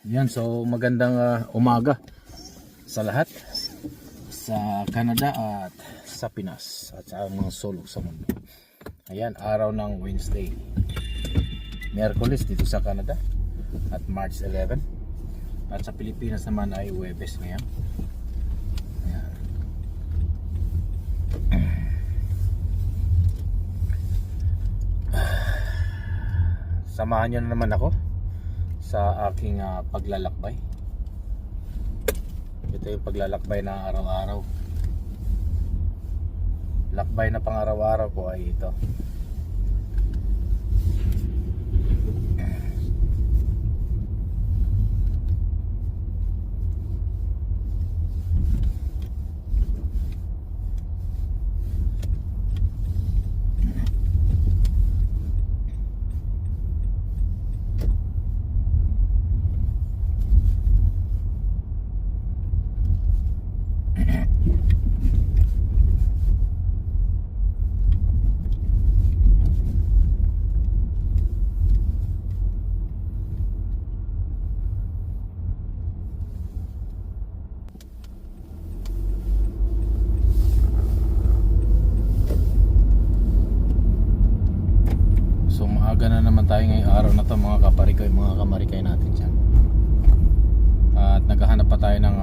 Yan, so magandang umaga sa lahat sa Canada at sa Pinas at sa mga sulok sa mundo. Ayan, araw ng Wednesday, Miyerkules dito sa Canada at March 11, at sa Pilipinas naman ay Huwebes ngayon. Ayan. Samahan nyo na naman ako sa aking paglalakbay. Ito yung paglalakbay na araw-araw. Lakbay na pang araw-araw ko ay ito. Maaga na naman tayo ngayong araw na to, mga kamarikay natin dyan. At naghahanap pa tayo ng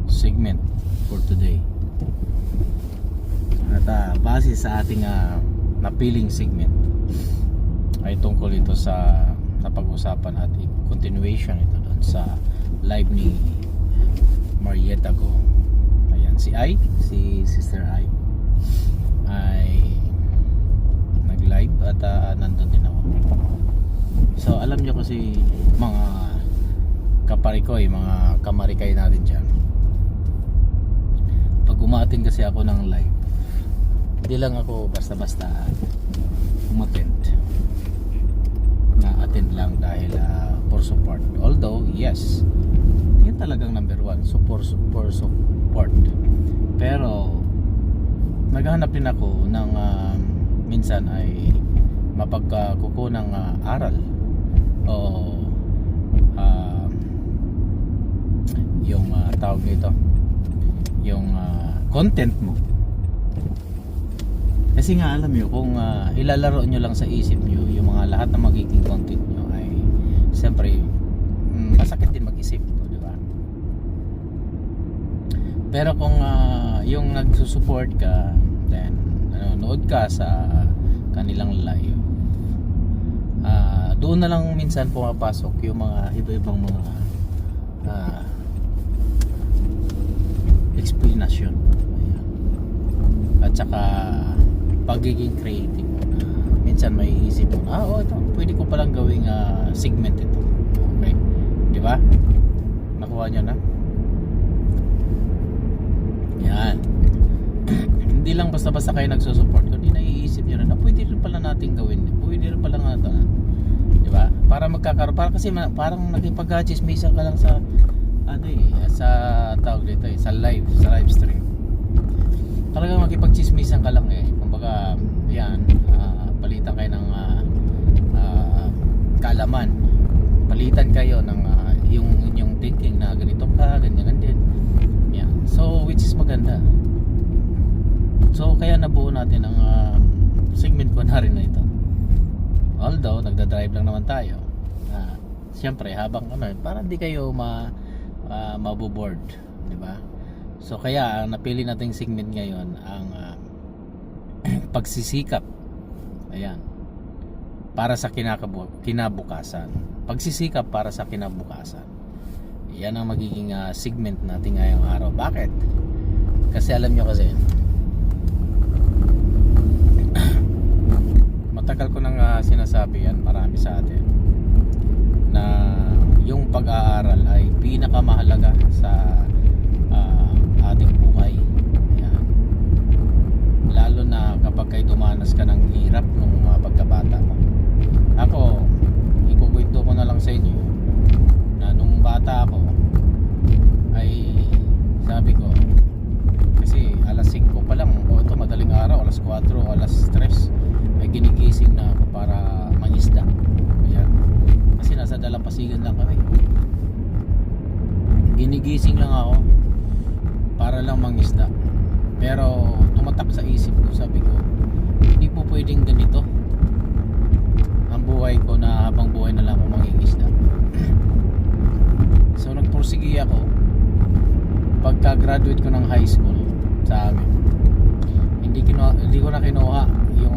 segment for today. At base sa ating napiling segment ay tungkol ito sa napag-usapan at continuation ito doon sa live ni Marietta Go. Ayan, si Sister Ai ay live at nandun din ako. So alam nyo kasi mga kaparikoy, mga kamarikay natin dyan, pag umatin kasi ako ng live, hindi lang ako basta-basta umattend, na-attend lang dahil for support. Although yes, yun talagang number one, for support. Pero naghahanap din ako ng minsan ay mapagkuko ng aral o yung tawag nito, yung content mo. Kasi nga alam nyo, kung ilalaro nyo lang sa isip nyo yung mga lahat ng magiging content nyo, ay siyempre masakit din mag-isip, di ba? Pero kung yung nagsusupport ka, then nanonood ka sa kanilang live, doon na lang minsan pumapasok yung mga iba-ibang mga explanation. Ayan. At saka pagiging creative mo na minsan may isip mo na ito pwede ko palang gawing segment ito. Okay, di ba? Nakuha nyo na? Yan. Hindi lang basta-basta kayo nagsusupport, kundi naiisip nyo na pwede rin pala natin gawin, pwede rin pala nga ito, diba? Para magkakaroon, para kasi parang nakipag-chismisan ka lang sa sa tawag dito sa live stream. Talagang makipag-chismisan ka lang kumbaga yan, palitan kayo ng kaalaman, palitan kayo ng yung inyong thinking na ganito ka, ganyan din yan. So which is maganda. So kaya nabuo natin ang segment ko na rin na ito. Although nagda-drive lang naman tayo, siyempre habang para hindi kayo maboboard, di ba? So kaya napili nating segment ngayon ang pagsisikap. Ayan. Para sa kinabukasan. Pagsisikap para sa kinabukasan. Yan ang magiging segment natin ngayong araw. Bakit? Kasi alam nyo kasi matagal ko nang sinasabi yan, marami sa atin, na yung pag-aaral ay pinakamahalaga sa ating buhay. Ayan. Lalo na kapag kayo dumanas ka ng hirap nung pagkabata mo. Ako, ikukwento ko na lang sa inyo na nung bata ako ay sabi ko, kasi alas 5 pa lang, ito madaling araw, alas 4, alas 3 ay ginigising na ako para mangisda. Ayan. Kasi nasa ginigising lang ako para lang mangisda. Pero tumatak sa isip ko, sabi ko, hindi po pwedeng ganito ang buhay ko na habang buhay na lang ako mangingisda. So nagpursige ako pagka-graduate ko ng high school sa amin. Hindi ko na kinuha yung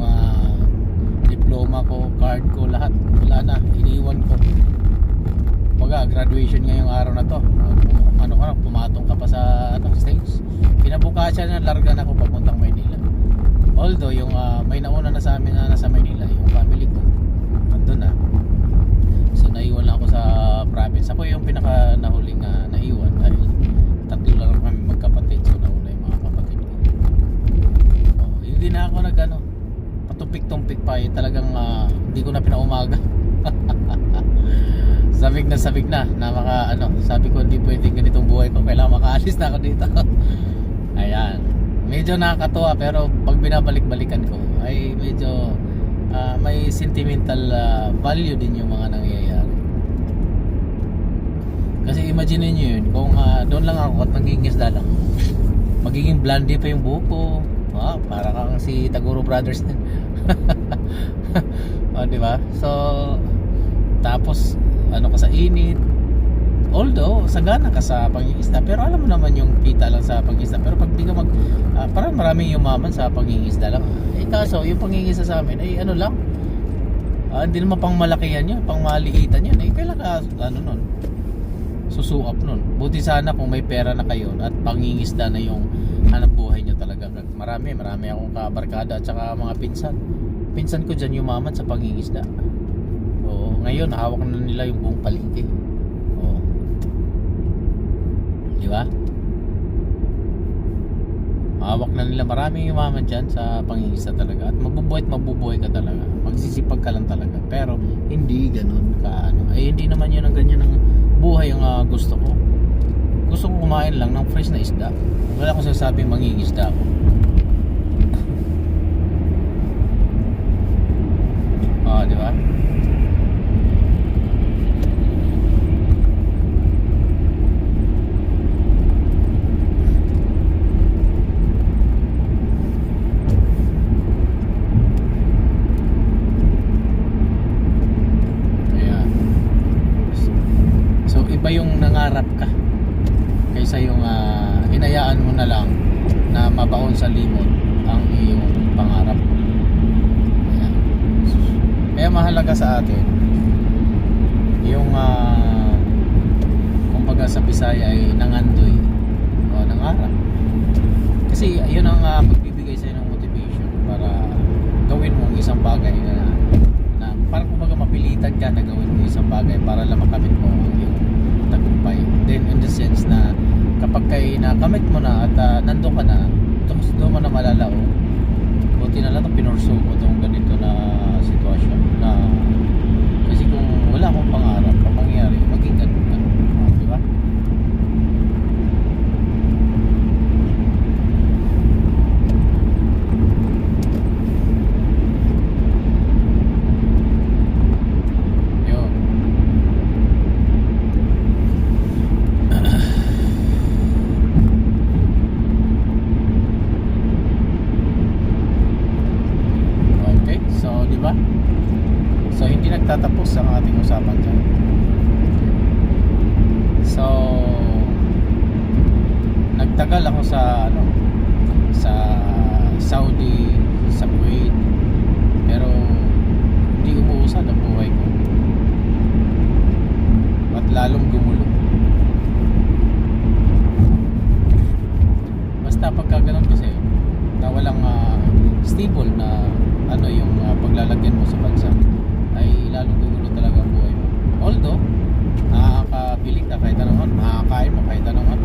diploma ko, card ko, lahat. Wala na, iniwan ko. Graduation ngayong araw na to. Ano ka, pumatong ka pa sa stage. Kinabukasan na larga na ako papuntang Maynila. Although yung may nauna na sa amin na nasa Maynila, yung family ko nandun na. So naiwan lang ako sa province. Ako yung pinaka nahuling naiwan dahil tatlo lang kami magkapatid. So nauna yung mga kapatid ko. Hindi na ako patumpik-tumpik pa talagang hindi ko na pinaumaga. Sabik na sabi ko hindi pwedeng ganitong buhay ko, kailangan makaalis na ako dito. Ayan, medyo nakakatuwa pero pag binabalik-balikan ko ay medyo may sentimental value din yung mga nangyayari. Kasi imagine niyo yun, kung doon lang ako at mangingisda lang, magiging blondie pa yung buhok ko. Para kang si Taguro Brothers din. Diba? So tapos ka sa init, although sagana ka sa pangingisda, pero alam mo naman yung kita lang sa pangingisda. Pero pag di ka parang maraming yumaman sa pangingisda lang. Kaso yung pangingisda sa amin ay lang, hindi naman pang malakihan yun, pang maliitan yun. Kailan ka nun susuap nun. Buti sana kung may pera na kayo at pangingisda na yung hanap buhay nyo talaga. Marami akong kabarkada at saka mga pinsan ko dyan yumaman sa pangingisda. Ngayon hawak na nila yung buong palengke. Di ba? Hawak na nila, maraming yumaman dyan sa pangingisda talaga. At mabubuhay ka talaga. Magsisipag ka lang talaga. Pero hindi ganun ka hindi naman yun ang ganyan ng buhay ang gusto ko. Gusto ko kumain lang ng fresh na isda. Wala akong sasabing mangingisda ako. Di ba? Iba yung nangarap ka kaysa yung hinayaan mo na lang na mabaon sa limot ang iyong pangarap. Ayan. Kaya mahalaga sa atin yung kumbaga sa Bisaya ay nangandoy o nangarap, kasi yun ang magbibigay sa'yo ng motivation para gawin mo isang bagay na parang kumbaga mapilitan ka na gawin mo isang bagay para lang makamit mo ang iyong tagumpay. Then in the sense na kapag nakamit mo na at nandun ka na, doon mo na malalao, buti na lang pinurso ko itong ganito na sitwasyon na, kasi kung wala akong pangarap ang mangyayari, maging ganun ka. Diba? So hindi nagtatapos ang ating usapan dyan. So nagtagal ako sa Saudi, sa Kuwait, pero hindi umuusad ang buhay ko at lalong gumulo. Basta pagka ganun kasi na walang stable na yung paglalagyan mo sa bansa, ay lalong gugulo talaga ang buhay mo. Although nakakabilig ka kahit anong makakain mo kahit anong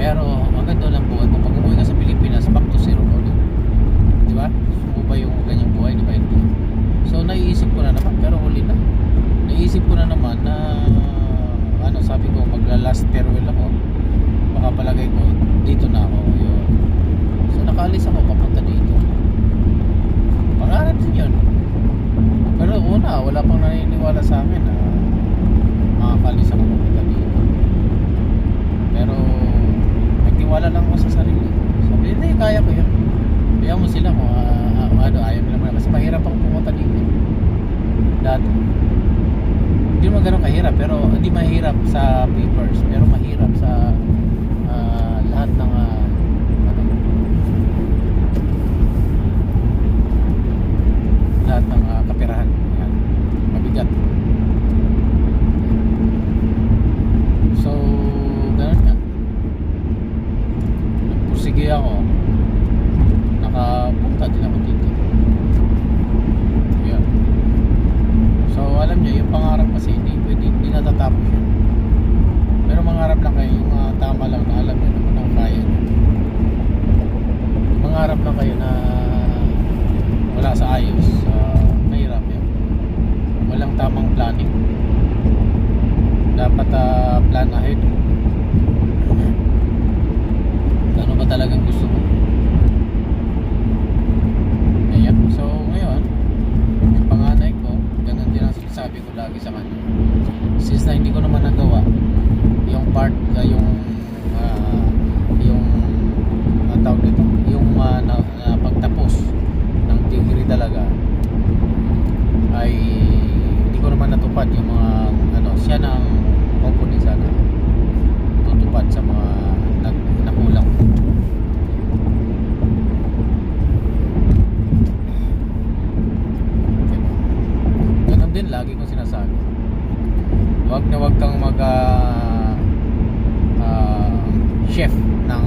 pero maganda lang buhay mo pag umuwi ka sa Pilipinas, back to zero ulit. Diba? Gusto mo ba yung ganyang buhay? Diba? Hindi. So naiisip ko na naman, pero huli na naisip ko na naman na sabi ko magla-last farewell ako, baka palagay ko dito na ako. So nakaalis ako papunta dito. Pangarap din yun. Pero wala pang naniniwala sa akin na makakalis ako papunta dito. naman ganun kahirap, pero hindi mahirap sa papers, pero mahirap sa lahat ng ano, lahat ng kapirahan. Yan, mabigat. So ganun nga, nagpursige ako, nakapunta din ako dito. Yan. So alam niyo, yung pangarap kasi hindi natatapos yun. Pero mangarap lang kayo, yung tama lang na alam niyo naman ang kaya niyo. Mangarap lang kayo na wala sa ayos, mahirap yun. Walang tamang planning. Dapat plan ahead. Ano ba talagang gusto mo? Ayan. So ngayon, yung panganay ko, ganun din ang sinasabi ko lagi sa kanya. Since na hindi ko naman nagawa yung part, yung tawag nito, yung pagtapos ng degree talaga, ay hindi ko naman natupad yung mga siya na ang hopefully sana tutupad sa mga nakulang. Ganun din lagi kong sinasabi, wag na wag kang mag chef ng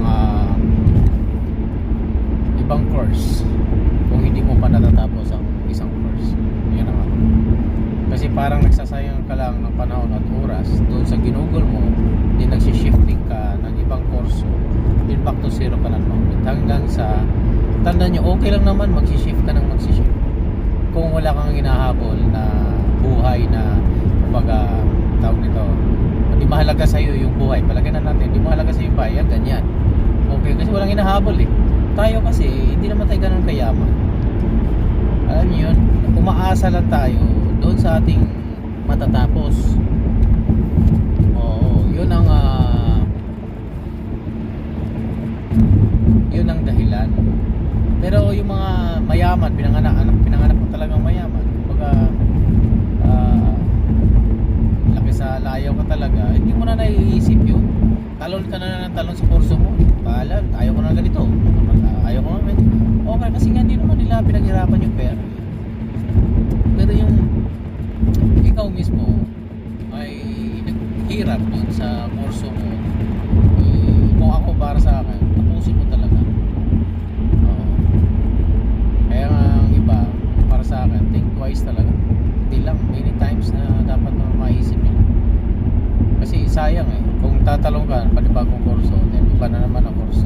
ibang course kung hindi mo pa natatapos ang isang course. Yan ang kasi parang nagsasayang ka lang ng panahon at oras doon sa ginugol mo, din nagsishifting ka ng ibang kurso, din back to zero ka na naman hanggang sa tanda nyo, okay lang naman magsishift ka ng magsishift kung wala kang hinahabol na buhay na kumbaga tawag nito, hindi mahalaga sa'yo yung buhay, palagyan na natin hindi mahalaga sa'yo yung buhay, ganyan okay, kasi walang hinahabol eh. Tayo kasi hindi naman tayo ganun kayaman, alam nyo yun, umaasa lang tayo doon sa ating matatapos. Oo, yun ang dahilan. Pero yung mga mayaman, pinanganak mo talagang mayaman, kumbaga laki sa layaw ka talaga, hindi mo na naiisip yun. Talon ka na ng talon sa kurso mo, paalam, ayaw ko na ganito, ayaw ko na okay, kasi nga hindi naman nila pinaghirapan yung pera. Pero yung ikaw mismo ay naghirap dun sa kurso mo, kung ako para sa akin, tapusin mo talaga. Kaya nga ang iba, para sa akin, think twice talaga. Hindi lang, many times na dapat na maisip nila. Kasi sayang kung tatalong ka, panibagong kurso, then iba na naman ang kurso,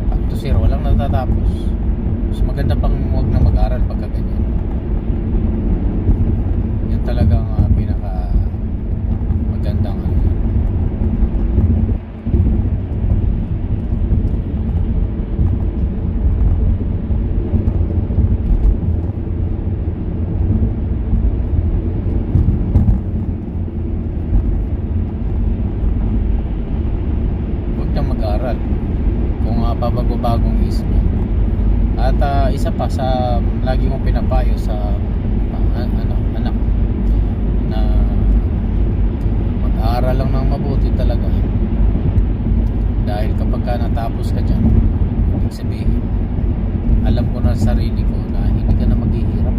back to zero, walang natatapos. Mas maganda pang huwag na mag-aral pagka ganyan. Yan talagang pinaka magandang huwag na mag-aral kung pabago-bagong isip. At isa pa sa lagi kong pinapayo sa anak na mag-aaral lang ng mabuti talaga, dahil kapag ka natapos ka dyan, ibig sabihin alam ko na sa sarili ko na hindi ka na maghihirap.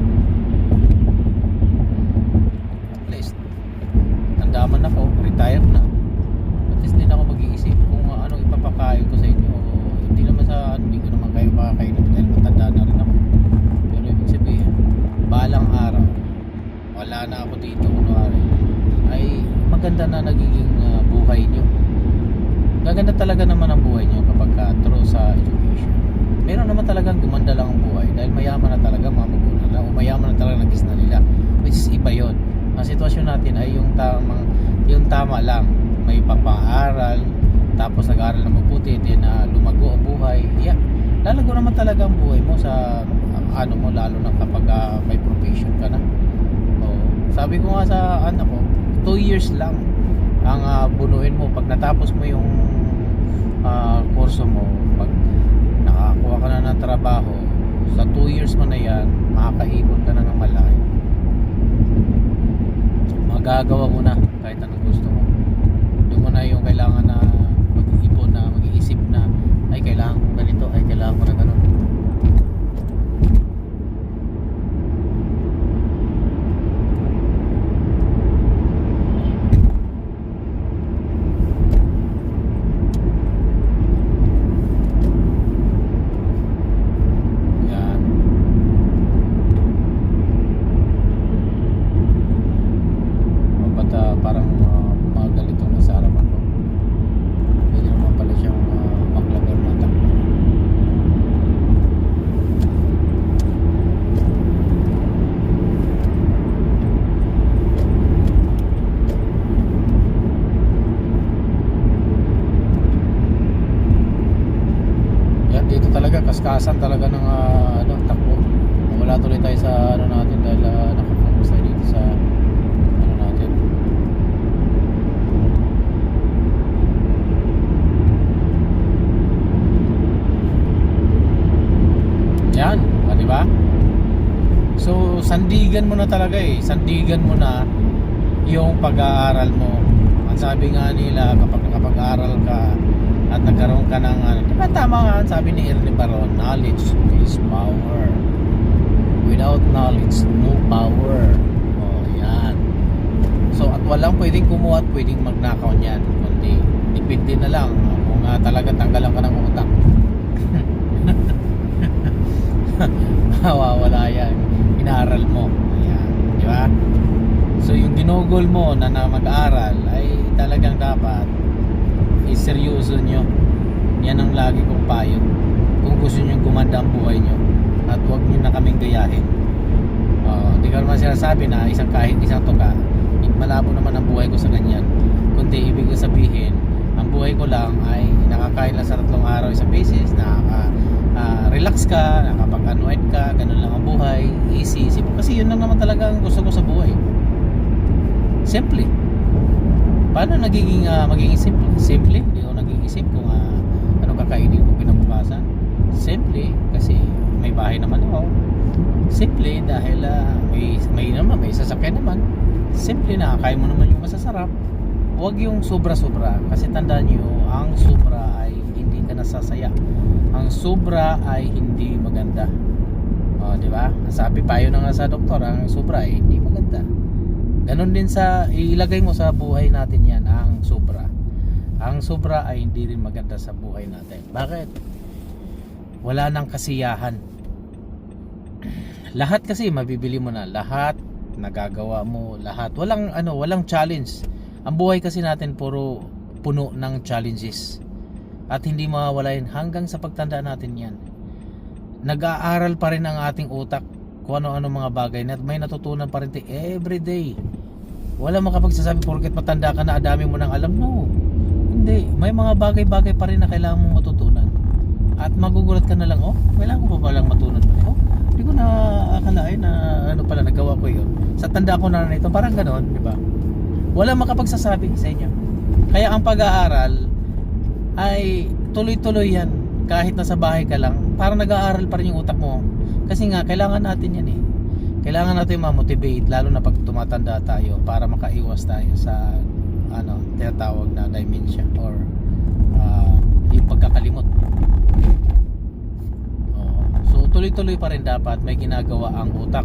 At least nandaman ako, retired na, at least din ako mag-iisip kung anong ipapakain ko sa inyo. Hindi naman hindi ko naman kayo makakainin dahil matanda na rin ako, pero ibig sabihin balang araw wala na ako dito, kunwari ay maganda na nagiging buhay nyo. Gaganda talaga naman ang buhay nyo kapag through sa education. Meron naman talagang gumanda lang ang buhay dahil mayaman na talaga mga magulang na, o mayaman na talaga nagis na nila, which is iba yun. Ang sitwasyon natin ay yung tama lang, may pang-aaral, tapos nag-aaral na mabuti, din lumago ang buhay. Yeah, lalago naman talaga ang buhay mo sa mo, lalo na kapag may profession ka na. Sabi ko nga sa anak ko, 2 years lang ang bunuin mo. Pag natapos mo yung kurso mo, pag nakakuha ka na ng trabaho, sa 2 years mo na yan, makakaipon ka na ng malaki. magagawa mo na kahit anong gusto mo. Yung mo na yung kailangan na mag-ipon na, mag-iisip na, ay kailangan ko ganito, ay kailangan ko na ganun. Yan. O ba't parang umagal ito na sa harapan ko? Pwede naman pala siyang maklaber na takbo. Yan, dito talaga kaskasan talaga ng ano, takbo. Wala tuloy tayo sa ano natin dahil nakafocus tayo dito sa ano natin. Yan, di ba? So, sandigan mo na talaga eh. Sandigan mo na yung pag-aaral mo. Ang sabi nga nila, kapag nakapag-aaral ka at nagkaroon ka ng ano, diba tama nga, sabi ni Ernie Baron, knowledge is power. Without knowledge, no power. Oh, yan. So, at walang pwedeng kumuha at pwedeng magnakaw niyan. Kundi, depende na lang kung talaga tanggalan ka ng utak. Mawawala yan. Inaaral mo. Ayan. Di ba? So, yung ginugol mo na mag-aaral ay talagang dapat iseryoso nyo. Yan ang lagi kong payo. Kung gusto nyo gumanda ang buhay nyo. At huwag nyo na kaming gayahin. Hindi ko naman sinasabi na isang kahit isang tuka. Malabo naman ang buhay ko sa ganyan. Kundi ibig sabihin, ang buhay ko lang ay nakakain lang sa 3 araw isang beses, relax ka, nakapag-unwind ka, ganun lang ang buhay, easy. Kasi yun lang naman talaga ang gusto ko sa buhay. Simple. Paano magiging simple? Simple, hindi ako nag-iisip kung ano kakainin ko kinabukasan. Simple, kasi may bahay naman ako. Simple, dahil may sasakyan naman. Simple, nakakain mo naman yung masasarap. Huwag yung sobra-sobra, kasi tandaan nyo, ang sobra ay hindi ka nasasaya. Ang sobra ay hindi maganda. Di ba? Sabi payo na nga sa doktor, ang sobra ay hindi maganda. Ganon din sa ilagay mo sa buhay natin yan, ang sobra. Ang sobra ay hindi rin maganda sa buhay natin. Bakit? Wala nang kasiyahan. Lahat kasi mabibili mo na, lahat nagagawa mo, lahat. Walang challenge. Ang buhay kasi natin puro puno ng challenges. At hindi mawawala yun hanggang sa pagtanda natin yan. Nag-aaral pa rin ang ating utak kung ano-ano mga bagay na may natutunan pa rin every day. Wala makapagsasabi porket matanda ka na adami mo ng alam. No, hindi. May mga bagay-bagay pa rin na kailangan mong matutunan. At magugulat ka na lang, kailangan ko pa palang matunan pa rin. Hindi ko na akalain na ano pala nagawa ko yun. Sa tanda ko na ito, parang ganon, di ba? Wala makapagsasabi sa inyo. Kaya ang pag-aaral ay tuloy-tuloy yan. Kahit nasa bahay ka lang, parang nag-aaral pa rin yung utak mo. Kasi nga, kailangan natin yan eh. Kailangan natin ma-motivate, lalo na pag tumatanda tayo, para makaiwas tayo sa tinatawag na dementia or yung pagkakalimot. So tuloy-tuloy pa rin dapat may ginagawa ang utak.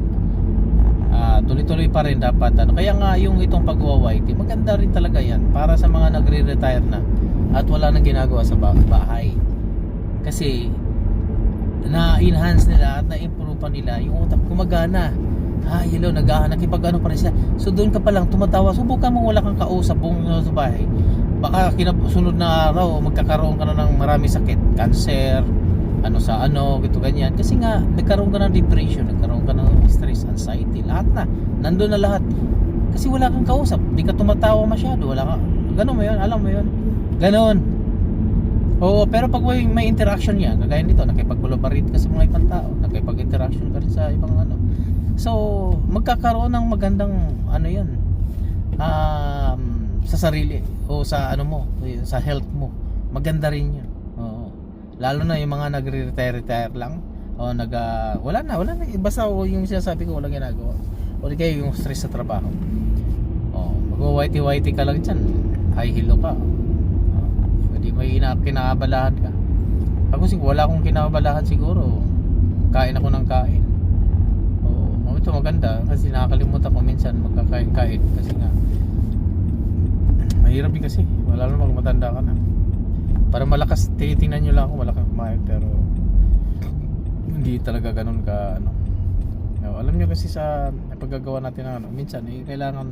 Tuloy-tuloy pa rin dapat kaya nga yung itong pag-YT, maganda rin talaga yan para sa mga nagre-retire na at wala nang ginagawa sa bahay. Kasi na-enhance nila at na-improve pa nila yung utak, gumagana. Hello, nakipag-ano pa rin siya. So doon ka pa lang tumatawa, subukan mo wala kang kausap buong sa bahay. Baka sunod na araw magkakaroon ka na ng marami sakit, cancer, gito ganyan. Kasi nga nagkaroon ka ng depression, nagkaroon ka ng stress, anxiety, lahat na. Nandun na lahat. Kasi wala kang kausap, hindi ka tumatawa masyado, wala ka. Ganun mo yun, alam mo yun. Ganon. Oo, pero pag may interaction yan, kagaya nito, nakipag-collaborate ka sa mga ibang tao, nakipag-interaction ka rin sa ibang So, magkakaroon ng magandang yan, sa sarili o sa sa health mo. Maganda rin yun. Oo. Lalo na yung mga nagre-retire lang o wala na basta yung sinasabi ko walang ginagawa. O di kayo yung stress sa trabaho. Mag-whitey-whitey ka lang dyan, high heel ka. Hindi may kinakabalahan ka. Ako siguro wala akong kinakabalahan siguro. Kain ako ng kain. Ito maganda kasi nakakalimutan ko minsan magkakain-kain kasi nga mahirap din kasi wala naman pag matanda ka na. Para malakas, tinitingnan nyo lang ako malakas kumain pero hindi talaga ganun ka ano. Alam nyo kasi sa paggagawa natin ng ano, minsan kailangan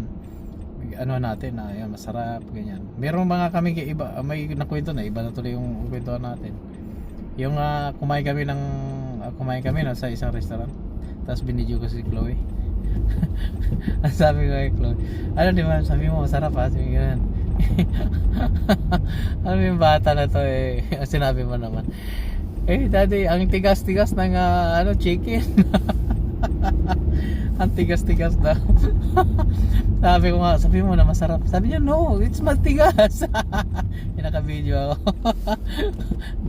ano natin na yan, masarap ganyan. Meron mga kami iba, may nakwento na iba na tuloy yung kwentuhan natin. Yung kumain kami no, sa isang restaurant. Tapos binidyo ko si Chloe. Ang sabi ko kay Chloe, ano di ba, sabi mo masarap ha, sabi ko yan. Ano yung bata na to eh. Sinabi mo naman, daddy, ang tigas-tigas ng chicken. Ang tigas-tigas daw. Sabi ko nga, sabi mo na masarap. Sabi niya, no, it's matigas. Naka-video ako.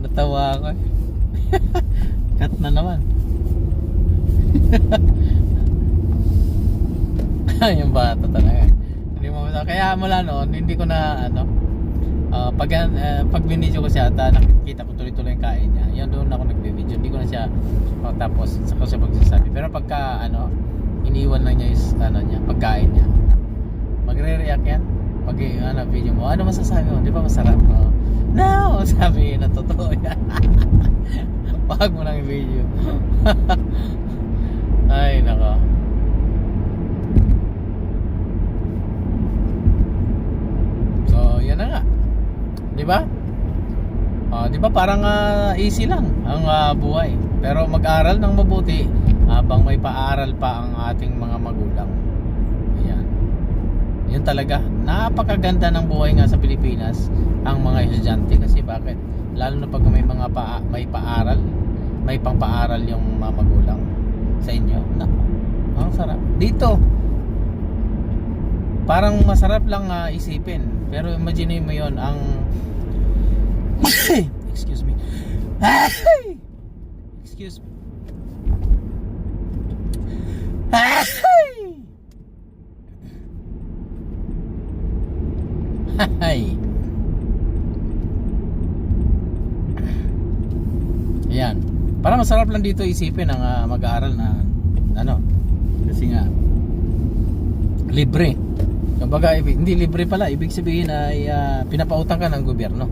Natawa ako eh. Cut na naman. Yung bata talaga. Hindi mo kaya mula noon hindi ko na pag binidyo ko siya nakikita ko tuloy-tuloy yung kain niya. Yan doon ako nagbe-video. Hindi ko na siya tapos saka siya magsasabi. Pero pagka iniwan lang niya yung pagkain niya. Magre-react yan. Pag video mo, ano masasabi mo? Di ba masarap? No! Sabi na totoo yan. Wag mo nang i-video. Ay, nako. So, yan na nga. 'Di ba? 'Di ba parang easy lang ang buhay. Pero mag-aral ng mabuti habang may paaral pa ang ating mga magulang. Ayan. Yun talaga. Napakaganda ng buhay nga sa Pilipinas ang mga estudyante kasi bakit? Lalo na pag may mga may paaral, may pang-paaral yung mga magulang sa inyo. Nako, ang sarap. Dito, parang masarap lang isipin. Pero imagine mo yon ang excuse me. Excuse me. Hay. Ayan. Parang masarap lang dito isipin ang mag-aaral na kasi nga libre. Kumbaga hindi libre pala, ibig sabihin ay pinapautang ka ng gobyerno.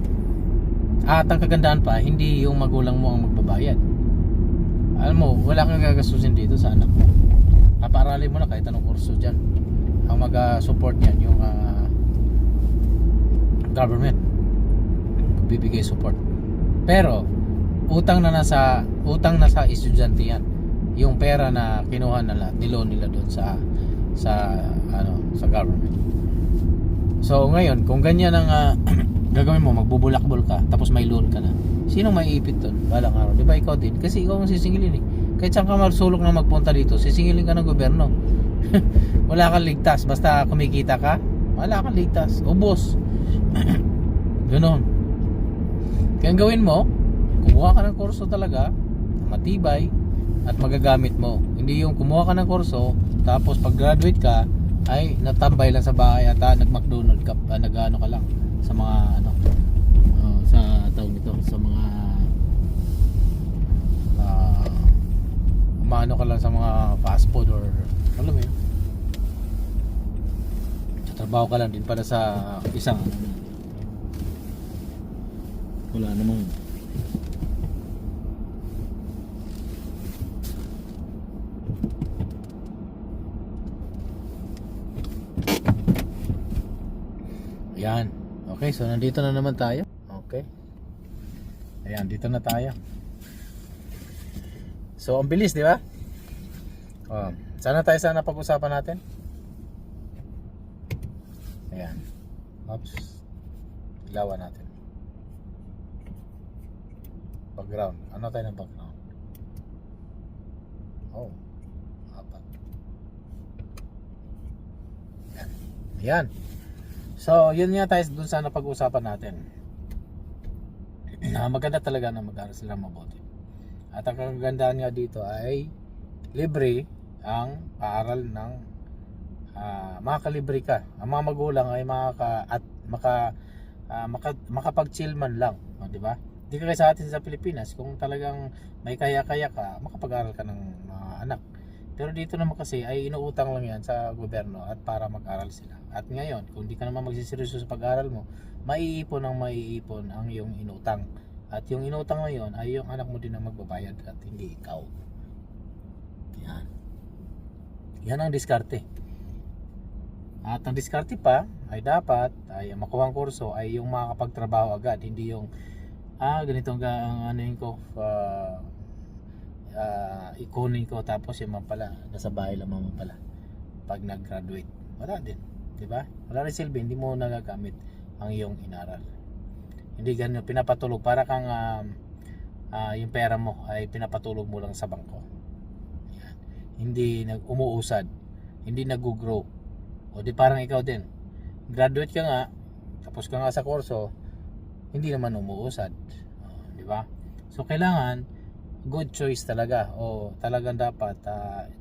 At ang kagandahan pa, hindi yung magulang mo ang magbabayad. Alam mo, wala kang gagastusin dito sa anak mo. Paaralin mo na kahit anong kurso dyan. Ang mag-support niyan yung government. Bibigay support. Pero utang na sa estudyante yan. Yung pera na kinuha nila, niloan nila doon sa government. So ngayon, kung ganyan ang gagawin mo, magbubulakbol ka, tapos may loan ka na. Sinong maiipit doon? Balang araw, di ba ikaw din? Kasi ikaw ang sisingilin eh. Kahit saan ka magsulok na magpunta dito, sisingilin ka ng gobyerno. Wala kang ligtas, basta kumikita ka, wala kang ligtas, ubos. Ganon. Kaya ang gawin mo, kumuha ka ng kurso talaga, matibay, at magagamit mo. Hindi yung kumuha ka ng kurso, tapos pag graduate ka, ay natambay lang sa bahay at nag-McDonald ka, nag-ano ka lang sa mga sa tawag nito, sa mga umano ka lang sa mga fast food or alam mo yun, trabaho ka lang din para sa isang wala namang yan. Okay, so nandito na naman tayo. Okay. Ayan, dito na tayo. So, ang bilis, di ba? Sana pag-usapan natin. Ayan. Oops. Ilawan natin. Background. Ano tayo ng background? Oh. Apat. Ayan. Ayan. So, yun nga tayo dun sana pag-usapan natin. Maganda talaga na mag-aaral sila mabuti. At ang kagandaan nga dito ay libre ang paaral ng makakalibre ka. Ang mga magulang ay makapag-chill man lang, di ba? Hindi ka sa atin sa Pilipinas, kung talagang may kaya-kaya ka, makapag-aral ka ng mga anak. Pero dito naman kasi ay inuutang lang yan sa gobyerno at para mag-aral sila. At ngayon, kung di ka naman magsiseryoso sa pag-aral mo, maiipon ang iyong inutang. At yung inutang ngayon ay yung anak mo din ang magbabayad at hindi ikaw. Yan. Yan ang diskarte. At ang diskarte pa ay dapat ay makuha ang kurso ay yung makakapagtrabaho agad, hindi yung ganito ang ano yun ko, ikunin ko tapos yung pala nasa bahay lamang pala pag nag-graduate. Wala din, di ba? Wala rin silbi, hindi mo nagagamit ang iyong inaral. Hindi ganun pinapatulog, para kang yung pera mo ay pinapatulog mo lang sa bangko. Yan. Hindi umuusad, hindi nag-grow. O di parang ikaw din, graduate ka nga, tapos ka nga sa kurso, hindi naman umuusad, di ba? So kailangan good choice talaga, o talagang dapat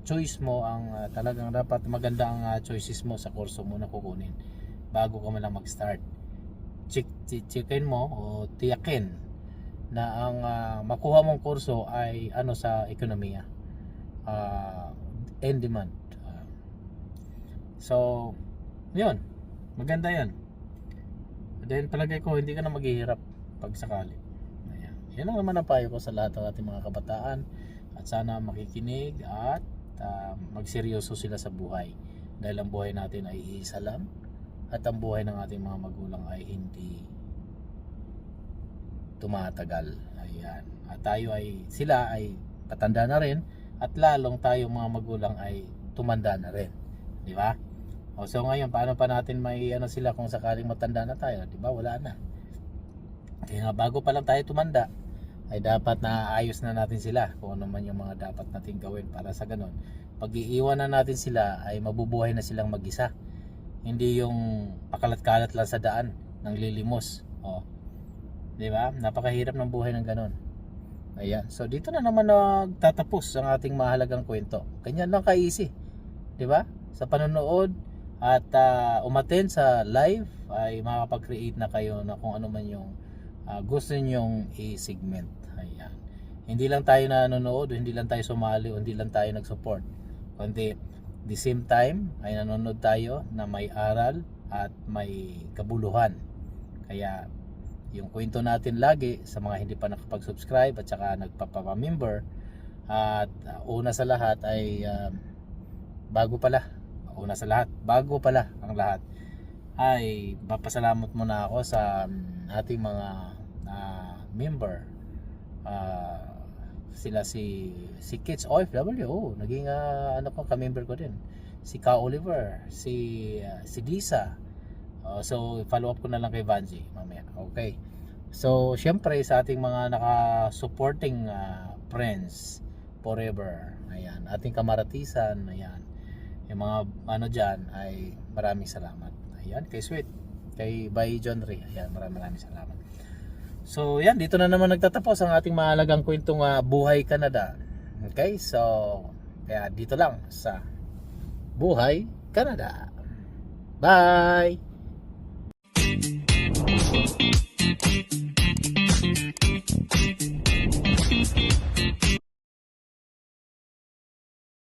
choice mo ang talagang dapat maganda ang choices mo sa kurso mo na kukunin bago ka man lang mag-start. Checkin mo o tiyakin na ang makuha mong kurso ay ano sa ekonomiya, in demand. So yun, maganda yan. Dahil palagay ko hindi ka na maghihirap pag sakali. Ayan. Yan lang naman ang payo ko sa lahat ng ating mga kabataan, at sana makikinig at magseryoso sila sa buhay, dahil ang buhay natin ay iisa lang at ang buhay ng ating mga magulang ay hindi tumatagal. Ayan. At sila ay patanda na rin, at lalong tayo mga magulang ay tumanda na rin, di ba? So ngayon, paano pa natin may sila kung sakaling matanda na tayo, di ba? Wala na. Kaya nga bago pa lang tayo tumanda, ay dapat na ayos na natin sila kung ano man yung mga dapat natin gawin para sa ganun. Pag iiwan na natin sila, ay mabubuhay na silang mag-isa. Hindi yung pakalat-kalat lang sa daan ng lilimos. Di ba? Napakahirap ng buhay ng ganun. Ayan. So dito na naman nagtatapos ang ating mahalagang kwento. Ganyan lang ka-easy. Di ba? Sa panonood at umattend sa live ay makakapag-create na kayo na kung ano man yung gusto nyong i-segment. Ayan. Hindi lang tayo nanonood, hindi lang tayo sumali, hindi lang tayo nag-support, kundi the same time ay nanonood tayo na may aral at may kabuluhan. Kaya yung kwento natin lagi sa mga hindi pa nakapag-subscribe at saka nagpapamember, at una sa lahat ay bago pala ang lahat ay papasalamat muna ako sa ating mga member. Sila si Kids OFW, naging ka-member ko din. Si Ka Oliver, si Disa. So follow up ko na lang kay Vanji mamaya. Okay. So syempre sa ating mga naka-supporting friends forever, ayan, ating kamaratisan, ayan, yung mga dyan ay maraming salamat. Ayan, kay Sweet, kay Bay John Ray, ayan, maraming salamat. So yan, dito na naman nagtatapos ang ating mahalagang kwentong Buhay Canada. Okay, so kaya dito lang sa Buhay Canada. Bye!